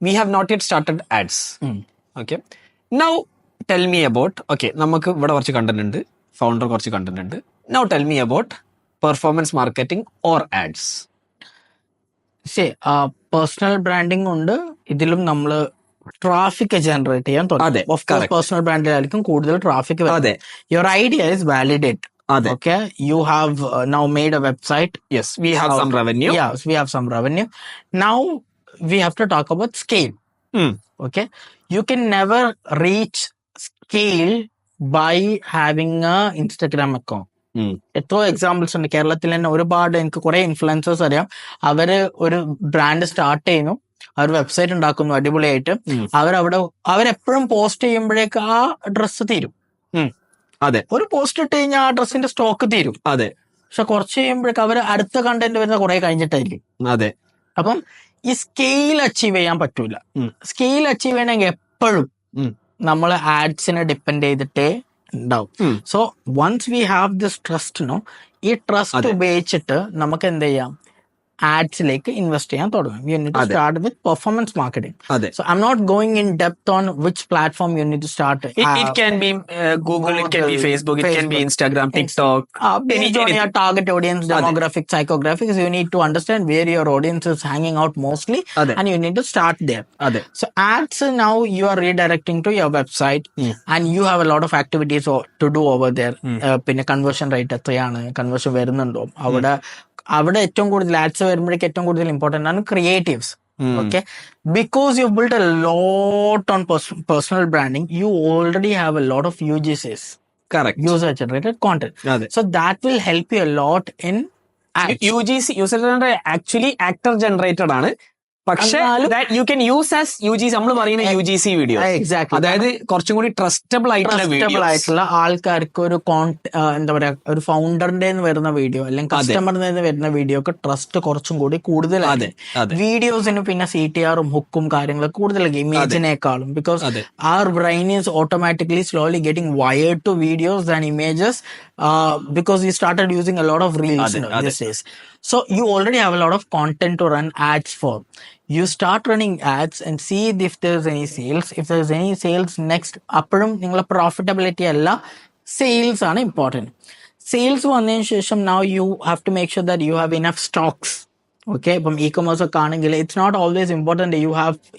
we have not yet started ads. Okay. Now tell me about, okay, നമുക്ക് ഇവിടെ കുറച്ച് content ഉണ്ട്, founder കുറച്ച് കണ്ടന്റ് ഉണ്ട്. Now tell me about performance marketing or ads. Personal branding ഉണ്ട്, ഇതിലും നമ്മള് ട്രാഫിക് ജനറേറ്റ് ചെയ്യാൻ തുടങ്ങി. ഓഫ് കോഴ്സ് പേഴ്സണൽ ബ്രാൻഡിലായിരിക്കും കൂടുതൽ traffic. Your idea is validate. Okay, you have now made a website. Yes, we have some revenue. Yes, we have some revenue. Now we have to talk about scale. Okay, you can never reach scale by having a Instagram account. എത്രയോ examples ഉണ്ട് കേരളത്തിൽ തന്നെ. ഒരുപാട് എനിക്ക് കുറെ influencers അറിയാം. അവര് ഒരു ബ്രാൻഡ് സ്റ്റാർട്ട് ചെയ്യുന്നു, അവർ വെബ്സൈറ്റ് ഉണ്ടാക്കുന്നു അടിപൊളിയായിട്ട്. അവരെപ്പോഴും പോസ്റ്റ് ചെയ്യുമ്പോഴേക്ക് ആ ഡ്രസ്സ് തീരും. അതെ, ഒരു പോസ്റ്റ് ഇട്ട് കഴിഞ്ഞാൽ ആ ഡ്രസ്സിന്റെ സ്റ്റോക്ക് തീരും. അതെ, പക്ഷെ കുറച്ച് കഴിയുമ്പോഴേക്ക് അവർ അടുത്ത കണ്ടന്റ് വരുന്ന കുറെ കഴിഞ്ഞിട്ടായിരിക്കും. അതെ. അപ്പം ഈ സ്കെയിൽ അച്ചീവ് ചെയ്യാൻ പറ്റൂല. സ്കെയിൽ അച്ചീവ് ചെയ്യണമെങ്കിൽ എപ്പോഴും നമ്മൾ ആഡ്സിനെ ഡിപ്പെൻഡ് ചെയ്തിട്ടേ ഉണ്ടാവും. So once we have this trust, ഈ ട്രസ്റ്റ് ഉപയോഗിച്ചിട്ട് നമുക്ക് എന്ത് ചെയ്യാം, ആഡ്സിലേക്ക് ഇൻവെസ്റ്റ് ചെയ്യാൻ തുടങ്ങും. You need to start with performance marketing. So I'm not going in depth on which platform you need to start. It can be Google, it can be Facebook, it can be Instagram, TikTok. Based on your target audience, demographics, psychographics, you need to understand where your audience is hanging out mostly, and you need to start there. So ads, now you are redirecting to your website, and you have a lot of activities to do over there. പിന്നെ conversion rate എത്രയാണ്, conversion വരുന്നുണ്ടോ, അവിടെ ഏറ്റവും കൂടുതൽ ads വരുമ്പോഴേക്ക് ഏറ്റവും കൂടുതൽ important ആണ് creatives. Okay, because you built a lot on personal branding, you already have a lot of UGCs, correct, user generated content. So that will help you a lot in ads. UGC, user generated, actually actor generated ആണ്. പക്ഷേ you can use as UGC, നമ്മൾ പറയുന്ന UGC video. അതായത് കുറച്ചും കൂടി trustable ആയിട്ടുള്ള ആൾക്കാർക്ക് ഒരു എന്താ പറയാ, ഒരു ഫൗണ്ടറിന്റെ വരുന്ന വീഡിയോ അല്ലെങ്കിൽ കസ്റ്റമറിന്റെ വരുന്ന വീഡിയോ ഒക്കെ ട്രസ്റ്റ് കുറച്ചും കൂടി കൂടുതലാണ്. വീഡിയോസിന് പിന്നെ CTRഉം ഹുക്കും കാര്യങ്ങളൊക്കെ കൂടുതലായിരിക്കും ഇമേജിനേക്കാളും. Because our brain is automatically slowly getting wired to videos than images, because we started using a lot of reels these days. So you already have a lot of content to run ads for. You start running ads and see if there's any sales. If there's any sales, next appadum ningala profitability alla sales are important. Sales vannadinu shesham, now you have to make sure that you have enough stocks. Okay, from e-commerce aanengil it's not always important that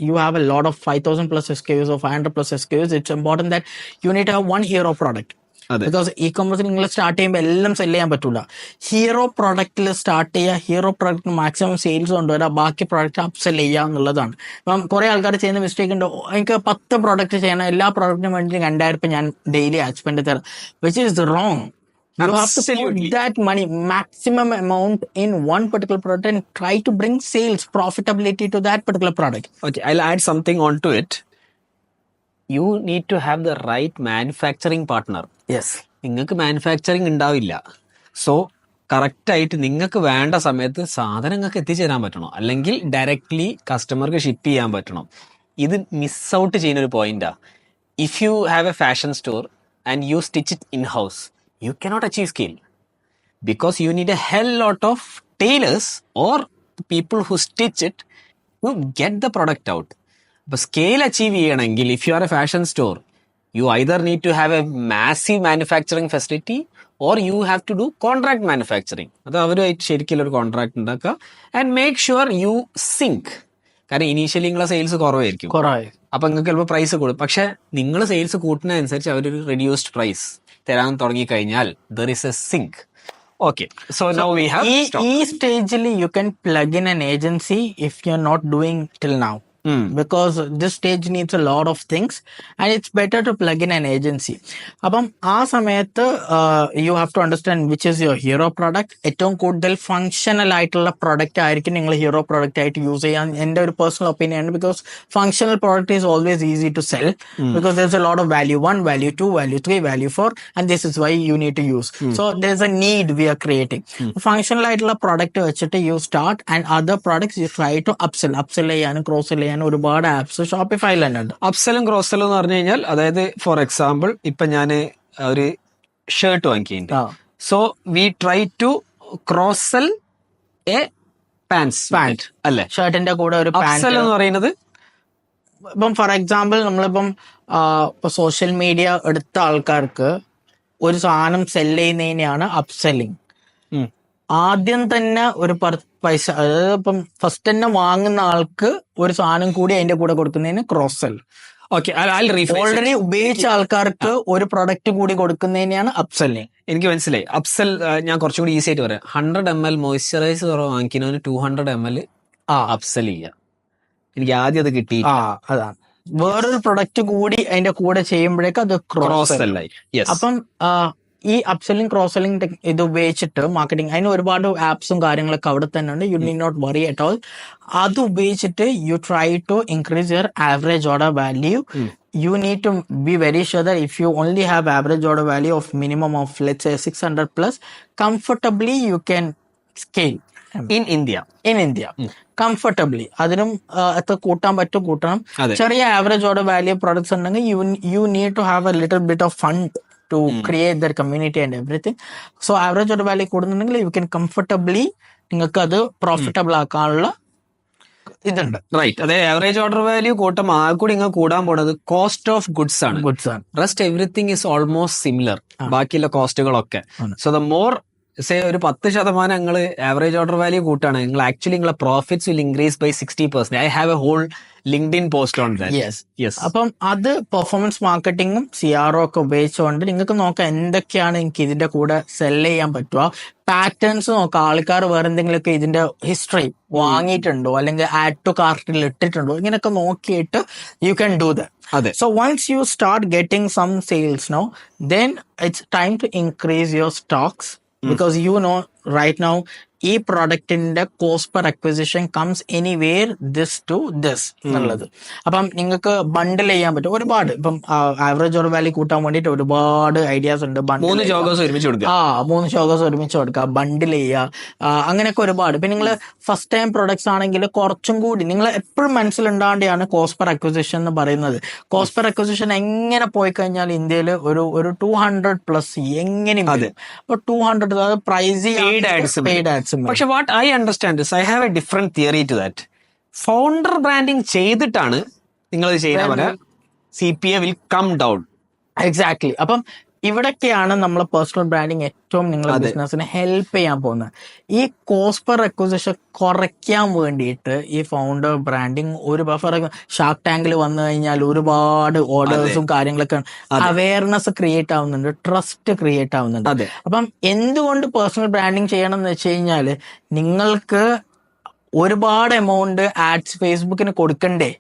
you have a lot of 5,000 plus SKUs or 500 plus SKUs. It's important that you need to have one hero product. Because ഇ-കൊമേഴ്സിൽ നിങ്ങൾ start ചെയ്യുമ്പോൾ എല്ലാം sell ചെയ്യാൻ പറ്റൂല. Hero പ്രൊഡക്റ്റിൽ start ചെയ്യുക, hero പ്രൊഡക്റ്റിന് maximum sales കൊണ്ടുവരിക, ബാക്കി പ്രൊഡക്റ്റ് അപ്സെൽ ചെയ്യുക എന്നുള്ളതാണ്. ഇപ്പം കുറെ ആൾക്കാർ ചെയ്യുന്ന മിസ്റ്റേക്ക് ഉണ്ട്, എനിക്ക് 10 പ്രോഡക്റ്റ് ചെയ്യണം, എല്ലാ പ്രോഡക്റ്റിനും വേണ്ടി 2,000 ഞാൻ ഡെയിലി ആഡ് സ്പെൻഡ് തരാം, which is wrong. You have to put that money, maximum amount in one particular product, and try to bring sales profitability to that particular product. Okay, I'll add something onto it. You need to have the right manufacturing partner. Yes. നിങ്ങൾക്ക് manufacturing ഉണ്ടാവില്ല. So കറക്റ്റായിട്ട് നിങ്ങൾക്ക് വേണ്ട സമയത്ത് സാധനങ്ങൾക്ക് എത്തിച്ചേരാൻ പറ്റണം, അല്ലെങ്കിൽ ഡയറക്ട്ലി കസ്റ്റമർക്ക് ഷിപ്പ് ചെയ്യാൻ പറ്റണം. ഇത് മിസ് ഔട്ട് ചെയ്യുന്ന ഒരു പോയിന്റാ. If you have a fashion store and you stitch it in house, you cannot achieve scale because you need a hell lot of tailors or people who stitch it to get the product out. But scale achieve cheyanengil, if you are a fashion store, you either need to have a massive manufacturing facility or you have to do contract manufacturing. അത് അവരുമായിട്ട് ശരിക്കും ഒരു contract ഉണ്ടാക്കുക and make sure you sync. കാരണം initially നിങ്ങളെ sales കുറവായിരിക്കും, അപ്പൊ നിങ്ങൾക്ക് ചിലപ്പോൾ പ്രൈസ് കൂടും. പക്ഷെ നിങ്ങൾ സെയിൽസ് കൂട്ടുന്നതനുസരിച്ച് അവരൊരു റെഡ്യൂസ്ഡ് പ്രൈസ് തരാൻ തുടങ്ങി കഴിഞ്ഞാൽ there is a sync. Okay, so now we have ഈ സ്റ്റേജിൽ you can plug in an agency if you're not doing till now. Because this stage needs a lot of things and it's better to plug in an agency. അപ്പം ആ സമയത്ത് you have to understand which is your hero product. ഏറ്റവും കൂടുതൽ functional ആയിട്ടുള്ള product ആയിരിക്കും നിങ്ങൾ hero product ആയിട്ട് use ചെയ്യാൻ എൻ്റെ ഒരു പേഴ്സണൽ ഒപ്പീനിയൻ ആണ്. Because functional product is always easy to sell because there's a lot of value 1, value 2, value 3, value 4, and this is why you need to use. So there's a need we are creating. Functional ആയിട്ടുള്ള product വെച്ചിട്ട് you start, and other products you try to upsell ചെയ്യാനും cross cell ചെയ്യാനും ഒരുപാട് apps ഷോപ്പിഫൈയിൽ തന്നെ ഉണ്ട്. അപ്സെല്ലും cross സെല്ലും എന്ന് പറഞ്ഞു കഴിഞ്ഞാൽ, അതായത് ഫോർ എക്സാമ്പിൾ ഇപ്പൊ ഞാൻ ഒരു ഷർട്ട് വാങ്ങിക്കുന്നുണ്ട്. So we try to cross sell a pant അല്ലെ, ഷർട്ടിന്റെ കൂടെ ഒരു അപ്സെൽ എന്ന് പറയുന്നത് ഇപ്പം ഫോർ എക്സാമ്പിൾ നമ്മളിപ്പം ഇപ്പൊ സോഷ്യൽ മീഡിയ എടുത്ത ആൾക്കാർക്ക് ഒരു സാധനം സെല് ചെയ്യുന്നതിനെയാണ് അപ്സെല്ലിങ്. ആദ്യം തന്നെ ഒരു പൈസ, അതായത് ഇപ്പം ഫസ്റ്റ് തന്നെ വാങ്ങുന്ന ആൾക്ക് ഒരു സാധനം കൂടി അതിന്റെ കൂടെ കൊടുക്കുന്നതിന് ക്രോസ് സെൽ. ഓൾറെഡി ഉപയോഗിച്ച ആൾക്കാർക്ക് ഒരു പ്രൊഡക്റ്റ് കൂടി കൊടുക്കുന്നതിനെയാണ് അപ്സെല്ലിങ്. എനിക്ക് മനസ്സിലായി. അപ്സെൽ ഞാൻ കുറച്ചുകൂടി ഈസി ആയിട്ട് പറയാം. 100 ml മോയ്സ്ചറൈസർ വാങ്ങിക്കുന്നതിന് 200 ml അപ്സെൽ ചെയ്യാം. എനിക്ക് ആദ്യം അത് കിട്ടി. അതാണ് വേറൊരു പ്രൊഡക്റ്റ് കൂടി അതിന്റെ കൂടെ ചെയ്യുമ്പോഴേക്ക് അത് ക്രോസ് സെല്ലായി. അപ്പം ഈ അപ്സെല്ലിംഗ് ക്രോസ് സെല്ലിംഗ് ഇത് ഉപയോഗിച്ചിട്ട് മാർക്കറ്റിംഗ്, അതിന് ഒരുപാട് ആപ്സും കാര്യങ്ങളൊക്കെ അവിടെ തന്നെ ഉണ്ട്. You need not worry at all. അത് ഉപയോഗിച്ചിട്ട് you try to increase your average order value. You need to be very sure that if you only have average order value of minimum of let's say 600 plus, comfortably you can scale in India comfortably. അതിനും എത്ര കൂട്ടാൻ പറ്റും കൂട്ടണം. ചെറിയ average order value products ഉണ്ടെങ്കിൽ you need to have a little bit of fund to create their community and everything. So average order value കൂടുന്നുണ്ടെങ്കിൽ you can comfortably നിങ്ങൾക്ക് അത് profitable ആക്കാനുള്ള ഇതുണ്ട്. റൈറ്റ്. അതായത് ആവറേജ് ഓർഡർ വാല്യൂ കൂട്ടം ആകൂടി നിങ്ങൾ കൂടാൻ പോണത് കോസ്റ്റ് ഓഫ് ഗുഡ്സ് ആണ്. Rest everything is almost similar, ബാക്കിയുള്ള കോസ്റ്റുകളൊക്കെ. സോ ദ മോർ സേ ഒരു 10% നിങ്ങൾ ആവറേജ് ഓർഡർ വാല്യൂ കൂട്ടാണ്, നിങ്ങൾ ആക്ച്വലി നിങ്ങളെ profits will increase by 60%. I have a whole LinkedIn post on that. അപ്പം അത് പെർഫോമൻസ് മാർക്കറ്റിംഗും CRO ഒക്കെ ഉപയോഗിച്ചുകൊണ്ട് നിങ്ങൾക്ക് നോക്കാം എന്തൊക്കെയാണ് എനിക്ക് ഇതിന്റെ കൂടെ സെല് ചെയ്യാൻ പറ്റുക. പാറ്റേൺസ് നോക്കാം, ആൾക്കാർ വേറെ എന്തെങ്കിലുമൊക്കെ ഇതിന്റെ ഹിസ്റ്ററി വാങ്ങിയിട്ടുണ്ടോ അല്ലെങ്കിൽ ആഡ് ടു കാർട്ടിൽ ഇട്ടിട്ടുണ്ടോ, ഇങ്ങനെയൊക്കെ നോക്കിയിട്ട് you can do that. So once you start getting some sales now, then it's time to increase your stocks. Because you know right now ഈ പ്രൊഡക്റ്റിന്റെ cost per acquisition comes anywhere this to this എന്നുള്ളത്. അപ്പം നിങ്ങൾക്ക് ബണ്ടിൽ ചെയ്യാൻ പറ്റും ഒരുപാട്. ഇപ്പം average order value കൂട്ടാൻ വേണ്ടിയിട്ട് ഒരുപാട് ഐഡിയാസ് ഉണ്ട്. 3 ജോഗേഴ്സ് ഒരുമിച്ച് കൊടുക്കുക, ബണ്ടിൽ ചെയ്യുക, അങ്ങനെയൊക്കെ ഒരുപാട്. ഇപ്പൊ നിങ്ങൾ ഫസ്റ്റ് ടൈം പ്രൊഡക്ട്സ് ആണെങ്കിൽ കുറച്ചും കൂടി നിങ്ങൾ എപ്പോഴും മനസ്സിലുണ്ടാകേണ്ടതാണ് കോസ്റ്റ് പെർ അക്വിസിഷൻ എന്ന് പറയുന്നത്. കോസ്റ്റ് പെർ അക്വിസിഷൻ എങ്ങനെ പോയി കഴിഞ്ഞാൽ ഇന്ത്യയിൽ ഒരു 200+ എങ്ങനെ. അപ്പൊ 200 പ്രൈസ് പെയ്ഡ് ആഡ്സ്. പക്ഷെ what I understand is I have a different theory to that. Founder branding ചെയ്തിട്ടാണ് നിങ്ങൾ ചെയ്യുന്ന പോലെ CPA will come down. Exactly. അപ്പം ഇവിടൊക്കെയാണ് നമ്മൾ പേഴ്സണൽ ബ്രാൻഡിങ് ഏറ്റവും നിങ്ങളുടെ ബിസിനസിനെ ഹെൽപ്പ് ചെയ്യാൻ പോകുന്നത്. ഈ കോസ്റ്റ് പെർ അക്വിസിഷൻ കുറയ്ക്കാൻ വേണ്ടിയിട്ട് ഈ ഫൗണ്ടർ ബ്രാൻഡിങ് ഫോർ ഷാർക്ക് ടാങ്കിൽ വന്നു കഴിഞ്ഞാൽ ഒരുപാട് ഓർഡേഴ്സും കാര്യങ്ങളൊക്കെ അവയർനെസ് ക്രിയേറ്റ് ആവുന്നുണ്ട്, ട്രസ്റ്റ് ക്രിയേറ്റ് ആവുന്നുണ്ട്. അപ്പം എന്തുകൊണ്ട് പേഴ്സണൽ ബ്രാൻഡിങ് ചെയ്യണം എന്ന് വെച്ച് കഴിഞ്ഞാൽ നിങ്ങൾക്ക് ഒരുപാട് എമൗണ്ട് ആഡ്സ് ഫേസ്ബുക്കിന് കൊടുക്കണ്ടേ.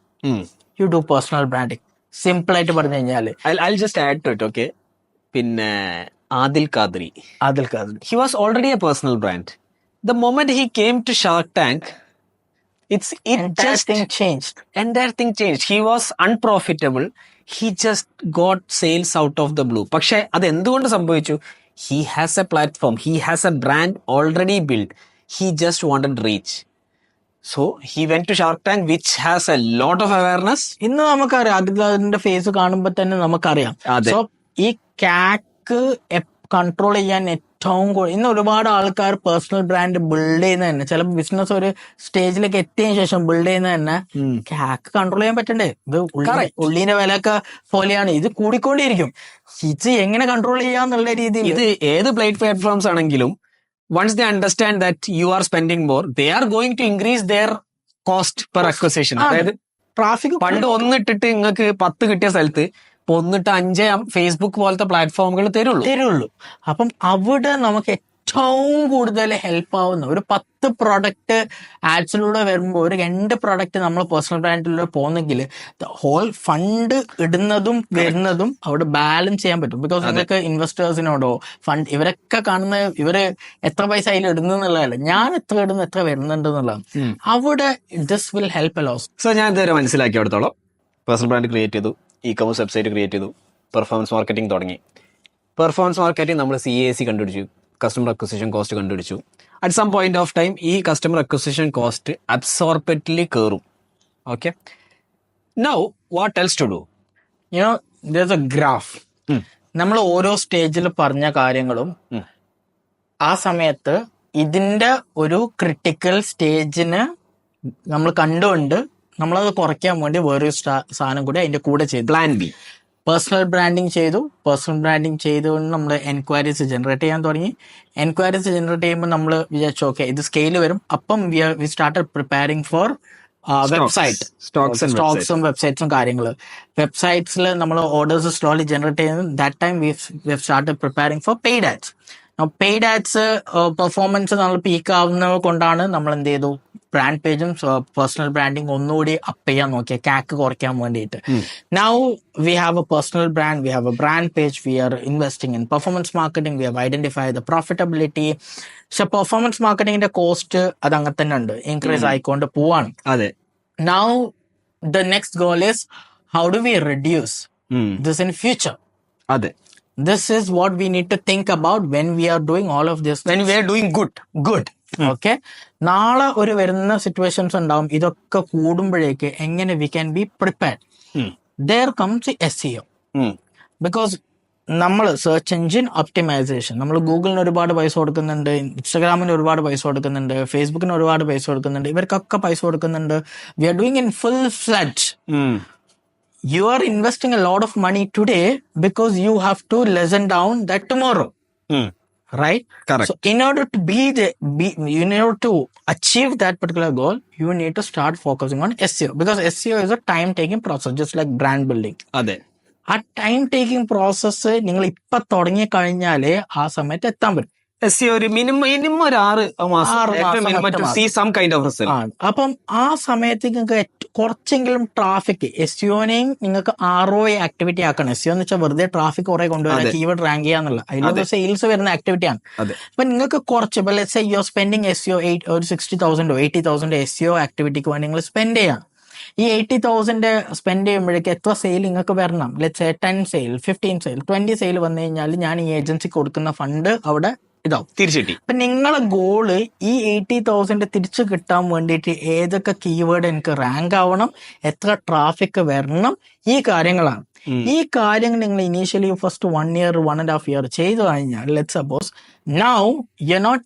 You do personal branding. Simple ആയിട്ട് പറഞ്ഞു കഴിഞ്ഞാൽ I'll just add to it, okay? പിന്നെ Adil Qadri he was already a personal brand. The moment he came to Shark Tank, entire thing changed. He was unprofitable. He just got sales out of the blue. പക്ഷെ അത് എന്തുകൊണ്ട് സംഭവിച്ചു? He has a platform, he has a brand already built. He just wanted reach. So he went to Shark Tank, which has a lot of awareness. ഇന്ന് നമുക്കറിയാം, അതിന്റെ face കാണുമ്പോൾ തന്നെ നമുക്കറിയാം. സോ ഈ കാക്ക് കൺട്രോൾ ചെയ്യാൻ ഏറ്റവും ഇന്ന് ഒരുപാട് ആൾക്കാർ പേഴ്സണൽ ബ്രാൻഡ് ബിൽഡ് ചെയ്യുന്ന തന്നെ, ചില ബിസിനസ് ഒരു സ്റ്റേജിലേക്ക് എത്തിയതിനു ശേഷം ബിൽഡ് ചെയ്യുന്ന തന്നെ കാക്ക് കൺട്രോൾ ചെയ്യാൻ പറ്റണ്ടേ. ഇത് ഉള്ളിന്റെ വിലയൊക്കെ പോലെയാണ്, ഇത് കൂടിക്കൊണ്ടിരിക്കും. ഇത് എങ്ങനെ കൺട്രോൾ ചെയ്യാന്നുള്ള രീതിയിൽ ഇത് ഏത് പ്ലാറ്റ്ഫോംസ് ആണെങ്കിലും once they understand that you are spending more, they are going to increase their cost per acquisition. അതായത് ട്രാഫിക് പണ്ട് 1 ഇട്ടിട്ട് നിങ്ങൾക്ക് 10 കിട്ടിയ സ്ഥലത്ത് 1 ഇട്ട് 5 ഫേസ്ബുക്ക് പോലത്തെ പ്ലാറ്റ്ഫോമുകൾ തരുള്ളൂ. അപ്പം അവിടെ നമുക്ക് ഏറ്റവും കൂടുതൽ ഹെൽപ്പ് ആവുന്ന ഒരു 10 പ്രോഡക്റ്റ് ആഡ്സിലൂടെ വരുമ്പോൾ ഒരു 2 പ്രോഡക്റ്റ് നമ്മൾ പേഴ്സണൽ ബ്രാൻഡിലൂടെ പോകുന്നെങ്കിൽ ഹോൾ ഫണ്ട് ഇടുന്നതും വരുന്നതും അവിടെ ബാലൻസ് ചെയ്യാൻ പറ്റും. ബിക്കോസ് നിങ്ങൾക്ക് ഇൻവെസ്റ്റേഴ്സിനോടോ ഫണ്ട് ഇവരൊക്കെ കാണുന്ന ഇവര് എത്ര പൈസ അതിൽ ഇടുന്നു എന്നുള്ളതല്ല, ഞാൻ എത്ര ഇടുന്നു എത്ര വരുന്നുണ്ട് എന്നുള്ളതാണ്. അവിടെ this will help a lot. So ഞാൻ ഇതുവരെ മനസ്സിലാക്കിയെടുത്തോളം പേഴ്സണൽ ബ്രാൻഡ് ക്രിയേറ്റ് ചെയ്തു, ഇ-കൊമേഴ്സ് വെബ്സൈറ്റ് ക്രിയേറ്റ് ചെയ്തു, പെർഫോമൻസ് മാർക്കറ്റിംഗ് തുടങ്ങി. പെർഫോമൻസ് മാർക്കറ്റിംഗ് നമ്മൾ CAC കണ്ടുപിടിച്ചു, കസ്റ്റമർ അക്വിസിഷൻ കോസ്റ്റ് കണ്ടുപിടിച്ചു. At some point of time ഈ കസ്റ്റമർ അക്വിസിഷൻ കോസ്റ്റ് അബ്സോർബറ്റ്ലി കയറും. Okay, now what else to do? You know there is a graph. നമ്മൾ ഓരോ സ്റ്റേജിൽ പറഞ്ഞ കാര്യങ്ങളും ആ സമയത്ത് ഇതിന്റെ ഒരു ക്രിട്ടിക്കൽ സ്റ്റേജിന് നമ്മൾ കണ്ടുകൊണ്ട് നമ്മളത് കുറയ്ക്കാൻ വേണ്ടി വേറൊരു സാധനം കൂടി അതിന്റെ കൂടെ ചെയ്തു. പ്ലാൻ ബി, പേഴ്സണൽ ബ്രാൻഡിങ് ചെയ്തു. പേഴ്സണൽ ബ്രാൻഡിങ് ചെയ്തുകൊണ്ട് നമ്മൾ എൻക്വയറീസ് ജനറേറ്റ് ചെയ്യാൻ തുടങ്ങി. എൻക്വയറീസ് ജനറേറ്റ് ചെയ്യുമ്പോൾ നമ്മൾ വിചാരിച്ചു ഓക്കെ ഇത് സ്കെയിൽ വരും. അപ്പം we started preparing for website, സ്റ്റോക്സും വെബ്സൈറ്റ്സും കാര്യങ്ങൾ. വെബ്സൈറ്റ്സിൽ നമ്മൾ ഓർഡേഴ്സ് സ്ലോലി ജനറേറ്റ് ചെയ്യുന്നത്. That time we started preparing for paid ads. Paid ads performance നമ്മൾ പീക്ക് ആവുന്നത് കൊണ്ടാണ് നമ്മൾ എന്ത് ചെയ്തു, ബ്രാൻഡ് പേജും പേഴ്സണൽ ബ്രാൻഡിങ് ഒന്നുകൂടി അപ്പ് ചെയ്യാൻ നോക്കിയ കാക്ക് കുറയ്ക്കാൻ വേണ്ടിയിട്ട്. Now we have a personal brand, we have a brand page, we are investing in performance marketing, we have identify the profitability. പക്ഷെ പെർഫോമൻസ് മാർക്കറ്റിംഗിന്റെ കോസ്റ്റ് അത് അങ്ങനെ തന്നെ ഉണ്ട്, ഇൻക്രീസ് ആയിക്കൊണ്ട് പോവാണ്. അതെ. Now the next goal is how do we reduce this in future. അതെ. This is what we need to think about when we are doing all of this. When we are doing good. Okay. നാളെ ഒരു വരുന്ന situations ഉണ്ടാവും, ഇതൊക്കെ കൂടുമ്പോഴേക്ക് എങ്ങനെ we can be prepared. There comes SEO. Because നമ്മൾ search engine optimisation, നമ്മൾ ഗൂഗിളിന് ഒരുപാട് പൈസ കൊടുക്കുന്നുണ്ട്, ഇൻസ്റ്റാഗ്രാമിന് ഒരുപാട് പൈസ കൊടുക്കുന്നുണ്ട്, ഫേസ്ബുക്കിന് ഒരുപാട് പൈസ കൊടുക്കുന്നുണ്ട്, ഇവർക്കൊക്കെ പൈസ കൊടുക്കുന്നുണ്ട്. We are doing in full fledge. You are investing a lot of money today because you have to lessen down that tomorrow. Right? Correct. So in order to in order to achieve that particular goal, you need to start focusing on SEO, because SEO is a time taking process, just like brand building. അതെ. ആ time taking process നിങ്ങൾ ഇപ്പൊ തുടങ്ങി കഴിഞ്ഞാലേ ആ സമയത്ത് എത്താൻ പറ്റും. ഒരു മിനിമം ഒരു 6 മാസം. അപ്പം ആ സമയത്തേക്ക് നിങ്ങൾക്ക് കുറച്ചെങ്കിലും ട്രാഫിക്, എസ്ഇഒനെയും നിങ്ങൾക്ക് ROI ആക്ടിവിറ്റി ആക്കണം. എസ്ഇഒ എന്ന് വെച്ചാൽ വെറുതെ ട്രാഫിക് കുറെ കൊണ്ടുവരാൻ, കീവേഡ് റാങ്ക് ചെയ്യാന്നുള്ള, അതിലൊരു സെയിൽസ് വരുന്ന ആക്ടിവിറ്റിയാണ്. അപ്പൊ നിങ്ങൾക്ക് കുറച്ച് ഇപ്പൊ let's say you are spending SEO ഒരു 60,000 80,000 SEO ആക്ടിവിറ്റിക്ക് വേണ്ടി നിങ്ങൾ സ്പെൻഡ് ചെയ്യാം. ഈ 80,000 സ്പെൻഡ് ചെയ്യുമ്പോഴേക്ക് എത്ര സെയിൽ നിങ്ങൾക്ക് വരണം? Let's say 10 sale, 15 sale, 20 sale വന്നു കഴിഞ്ഞാൽ ഞാൻ ഈ ഏജൻസിക്ക് കൊടുക്കുന്ന ഫണ്ട് അവിടെ ഇതാവും, തിരിച്ചിട്ടി. അപ്പൊ നിങ്ങളെ ഗോള് ഈ 80,000 തിരിച്ചു കിട്ടാൻ വേണ്ടിയിട്ട് ഏതൊക്കെ കീവേഡ് എനിക്ക് റാങ്ക് ആവണം, എത്ര ട്രാഫിക് വരണം, ഈ കാര്യങ്ങളാണ്. ഈ കാര്യങ്ങൾ നിങ്ങൾ ഇനീഷ്യലി ഫസ്റ്റ് 1 year 1.5 year ചെയ്തു കഴിഞ്ഞാൽ, let's suppose now you are not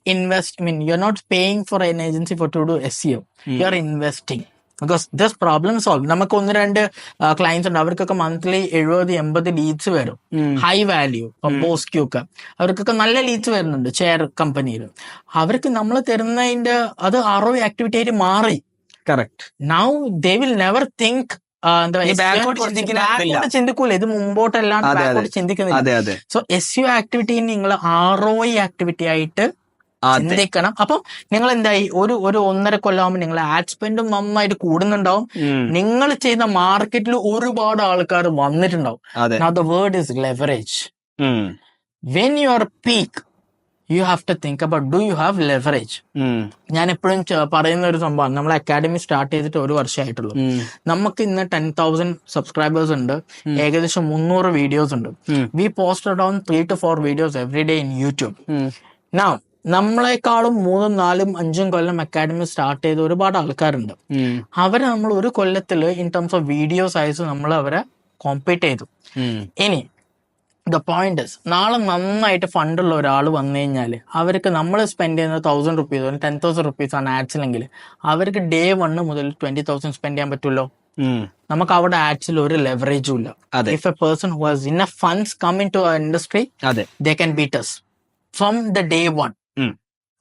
you are not paying for an agency for to do SEO, you are investing. Because this problem solve. നമുക്ക് 1-2 ക്ലയൻസ് ഉണ്ട്, അവർക്കൊക്കെ മന്ത്ലി 70-80 ലീഡ്സ് വരും, high value. ഇപ്പം പോസ്റ്റ്ക്യൂക്ക് അവർക്കൊക്കെ നല്ല ലീഡ്സ് വരുന്നുണ്ട് ചെയർ കമ്പനിയിൽ. അവർക്ക് നമ്മൾ തരുന്നതിന്റെ അത് ROI ആക്ടിവിറ്റി ആയിട്ട് മാറി. Correct. Now they will never think ചിന്തിക്കൂല, ഇത് മുമ്പോട്ടല്ലാണ്ട് ചിന്തിക്കുന്നില്ല. സോ SEO ആക്ടിവിറ്റി നിങ്ങൾ ROI ആക്ടിവിറ്റി ആയിട്ട് ചിന്തിക്കണം. അപ്പം നിങ്ങൾ എന്തായി ഒരു 1.5 കൊല്ലമാകുമ്പോൾ നിങ്ങൾ ആഡ് സ്പെൻഡും നന്നായിട്ട് കൂടുന്നുണ്ടാവും. നിങ്ങൾ ചെയ്യുന്ന മാർക്കറ്റിൽ ഒരുപാട് ആൾക്കാർ വന്നിട്ടുണ്ടാവും. Now the word is leverage. When you are peak, you have to think about, do you have leverage? ഞാൻ എപ്പോഴും പറയുന്ന ഒരു സംഭവം, നമ്മൾ അക്കാഡമി സ്റ്റാർട്ട് ചെയ്തിട്ട് 1 വർഷമായിട്ടുള്ളൂ. നമുക്ക് ഇന്ന് 10,000 സബ്സ്ക്രൈബേഴ്സ് ഉണ്ട്, ഏകദേശം 300 വീഡിയോസ് ഉണ്ട്. We post around 3 to 4 videos every day in YouTube. Now നമ്മളെക്കാളും 3, 4, 5 കൊല്ലം അക്കാഡമി സ്റ്റാർട്ട് ചെയ്ത ഒരുപാട് ആൾക്കാരുണ്ട്. അവരെ നമ്മൾ 1 കൊല്ലത്തില് in terms of video size നമ്മൾ അവരെ കോമ്പീറ്റ് ചെയ്തു. ഇനി ദ പോയിന്റ് ഇസ്, നാളെ നന്നായിട്ട് ഫണ്ടുള്ള ഒരാൾ വന്നു കഴിഞ്ഞാല് അവർക്ക് നമ്മൾ സ്പെൻഡ് ചെയ്യുന്നത് 1,000 rupees 10,000 rupees ആണ് ആഡ്സിലെങ്കിൽ, അവർക്ക് day 1 മുതൽ 20,000 സ്പെൻഡ് ചെയ്യാൻ പറ്റുമല്ലോ. നമുക്ക് അവിടെ ആഡ്സിൽ ഒരു ലെവറേജും ഇല്ല. If a person who has enough funds come in to industry, they can beat us from the day 1.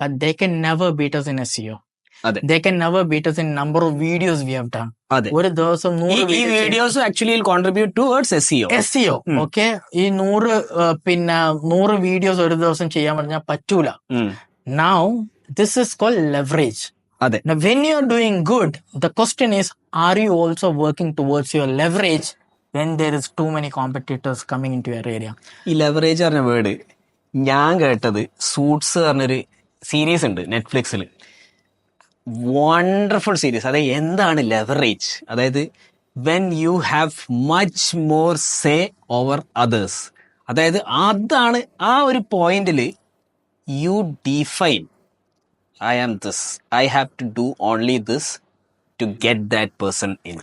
But they can never beat us in SEO. They can never beat us in number of videos we have done. ഒരു ദിവസം 100 videos actually contribute towards SEO. Okay, ഈ 100 videos ഒരു ദിവസം ചെയ്യാൻ പറഞ്ഞാൽ പറ്റൂല. Now this is called leverage. Now when you are doing good, the question is, are you also working towards your leverage when there is too many competitors coming into your area? ഈ leverage പറഞ്ഞ word ഞാൻ കേട്ടത് suits പറഞ്ഞൊരു series ഉണ്ട് നെറ്റ്ഫ്ലിക്സിൽ, wonderful series. അതായത് എന്താണ് leverage? അതായത് when you have much more say over others. അതായത് അതാണ് ആ ഒരു പോയിന്റിൽ you define, I am this, I have to do only this to get that person in.